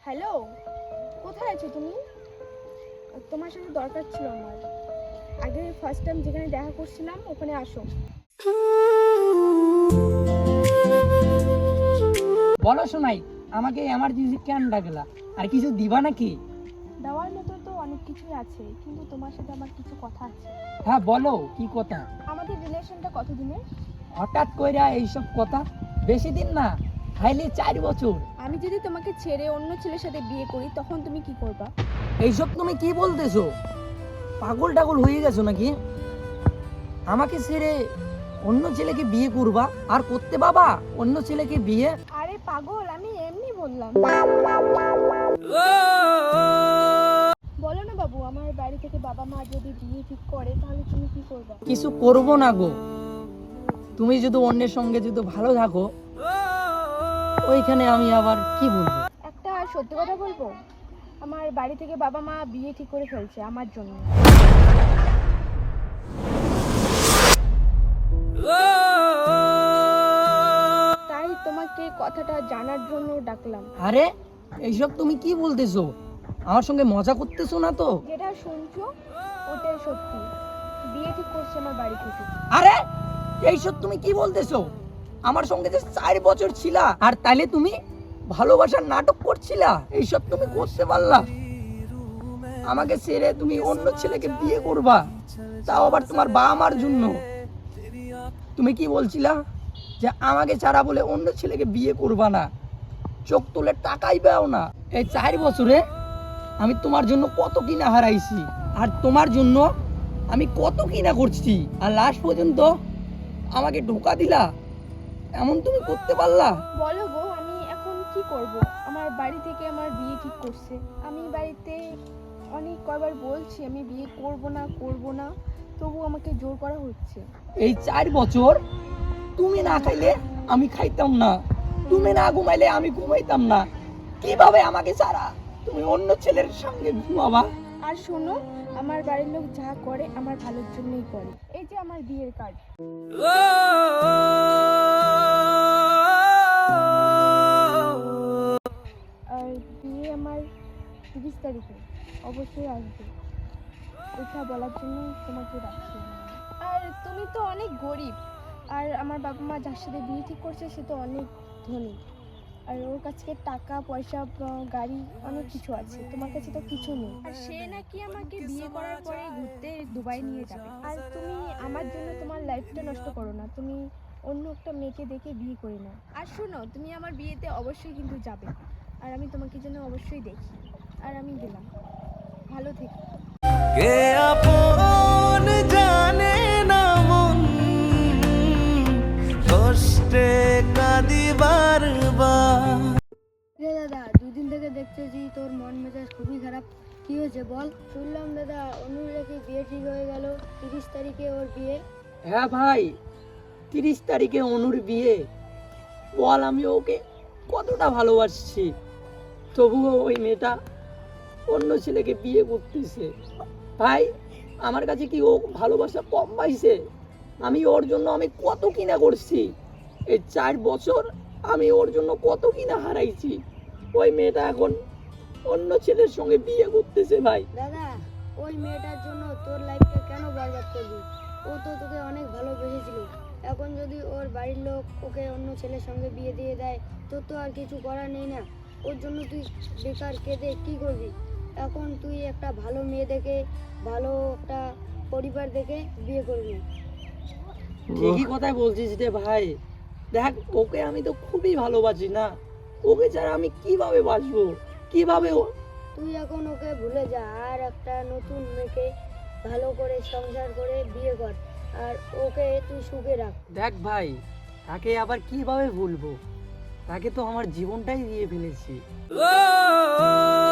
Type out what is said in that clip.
Hello, কোথায় আছো তুমি? তোমার সাথে দরকার ছিল আমার। আগে ফার্স্ট টাইম যেখানে দেখা করছিলাম ওখানে আসো। বলো শোনাই, আমাকে এমার্জেন্সি কেন ডাকলা? আর কিছু দিবা নাকি? দেওয়ার মতো তো অনেক কিছুই আছে, কিন্তু তোমার সাথে আমার কিছু কথা আছে। হ্যাঁ বলো, কি কথা? আমাদের রিলেশনটা কতদিনের? হঠাৎ কইরা এইসব কথা? বেশি দিন না, হাইলি 4 বছর। আমি যদি তোমাকে ছেড়ে অন্য ছেলের সাথে বিয়ে করি তখন তুমি কি করবা? এইসব তুমি কি বলতেছো? পাগল টাগল হয়ে গেছো নাকি? আমাকে ছেড়ে অন্য ছেলেকে বিয়ে করবা? আর করতে বাবা অন্য ছেলেকে বিয়ে? আরে পাগল, আমি এমনি বললাম। বলো না বাবু, আমার বাড়ি থেকে বাবা মা যদি বিয়ে ঠিক করে তাহলে তুমি কি করবা? কিছু করব না গো। তুমি যদি অন্যের সঙ্গে যদি ভালো থাকো, ওইখানে আমি আবার কি বলবো? একটা সত্যি কথা বলবো, আমার বাড়ি থেকে বাবা মা বিয়ে ঠিক করে ফেলছে আমার জন্য। তাই তোমাকে কথাটা জানার জন্য ডাকলাম। আরে এইসব তুমি কি বলতেছো? আমার সঙ্গে মজা করতেছো না তো? যেটা শুনছো ওটাই সত্যি, বিয়ে ঠিক করছে আমার বাড়ি থেকে। আরে এইসব তুমি কি বলতেছো? আমার সঙ্গে যে 4 বছর ছিলা, আর তাইলে তুমি ভালোবাসার নাটক করছিলা? এইসব তুমি করতে পারলা? আমাকে ছেড়ে তুমি অন্য ছেলেকে বিয়ে করবা, তাও আবার তোমার বাবা মার জন্য। তুমি কি বলছিলা যে আমাকে ছাড়া বলে অন্য ছেলেকে বিয়ে করবা না? চোখ তুলে টাকাই পাও না। এই 4 বছরে আমি তোমার জন্য কত কিনা হারাইছি, আর তোমার জন্য আমি কত কিনা করছি, আর লাস্ট পর্যন্ত আমাকে ধোকা দিলা। এমন তুমি করতে পারলা? বলো গো, আমি এখন কি করব? আমার বাড়ি থেকে আমার বিয়ে ঠিক করছে। আমি বাড়িতে অনেক কয়বার বলছি আমি বিয়ে করব না, তবু আমাকে জোর করা হচ্ছে। এই 4 বছর তুমি না খাইলে আমি খাইতাম না, তুমি না ঘুমাইলে আমি ঘুমাইতাম না। কিভাবে আমাকে ছাড়া তুমি অন্য ছেলের সঙ্গে ঘুমাবা? আর শোনো, আমার বাড়ির লোক যা করে আমার ভালোর জন্যই করে। এই যে আমার বিয়ের কার্ড। আর বিয়ে আমার 30 তারিখে, অবশ্যই আসবে। এটা বলার জন্য তোমাকে ডাকছি। আর তুমি তো অনেক গরিব, আর আমার বাবা মা যার সাথে বিয়ে ঠিক করছে সে তো অনেক ধনী, আর ওর কাছে টাকা পয়সা গাড়ি অনেক কিছু আছে, তোমার কাছে তো কিছু নেই। আর সে নাকি আমাকে বিয়ে করার পরে ঘুরতে দুবাই নিয়ে যাবে। আর তুমি আমার জন্য তোমার লাইফটা নষ্ট করো না, তুমি অন্য একটা মেয়েকে দেখে বিয়ে করে নাও। আর শোনো, তুমি আমার বিয়েতে অবশ্যই কিন্তু যাবে, আর আমি তোমাকে জন্য অবশ্যই দেখি। আর আমি গেলাম, ভালো থেকো। কে আপন জানে না মন, কষ্টে কাঁদি বারবার। রে দাদা, দুদিন থেকে দেখতেছি তোর মন মেজাজ খুবই খারাপ, কি হয়েছে বল? শুনলাম দাদা অনুর নাকি বিয়ে ঠিক হয়ে গেল, 30 তারিখে ওর বিয়ে। হ্যাঁ ভাই, 30 তারিখে অনুর বিয়ে। বল আমি ওকে কতটা ভালোবাসছি, তবুও ওই মেয়েটা অন্য ছেলেকে বিয়ে করতেছে। ভাই আমার কাছে কি ও ভালোবাসা কম পাইছে? আমি ওর জন্য আমি কত কিনা করছি। এই 4 বছর আমি ওর জন্য কত কিনা হারাইছি। ওই মেয়েটা এখন অন্য ছেলের সঙ্গে বিয়ে করতেছে ভাই। দাদা, ওই মেয়েটার জন্য তোর লাইফটা কেন বরবাদ করবি? ও তো তোকে অনেক ভালোবেসেছিল। এখন যদি ওর বাড়ির লোক ওকে অন্য ছেলের সঙ্গে বিয়ে দিয়ে দেয়, তোর তো আর কিছু করার নেই না। ওর জন্য তুই বেকার কেঁদে কি করবি? এখন তুই একটা ভালো মেয়ে দেখে, ভালো একটা পরিবার দেখে বিয়ে করবি। ঠিকই কথাই বলছিস রে ভাই। দেখ ওকে আমি তো খুবই ভালোবাসি না, ওকে ছাড়া আমি কিভাবে বাঁচবো? কিভাবে তুই এখন ওকে ভুলে যা, আর একটা নতুন মেয়েকে ভালো করে সংসার করে বিয়ে কর, আর ওকে তুই সুখে রাখ। দেখ ভাই, তাকে আবার কিভাবে ভুলবো? তাকে তো আমার জীবনটাই দিয়ে ফেলেছি। ও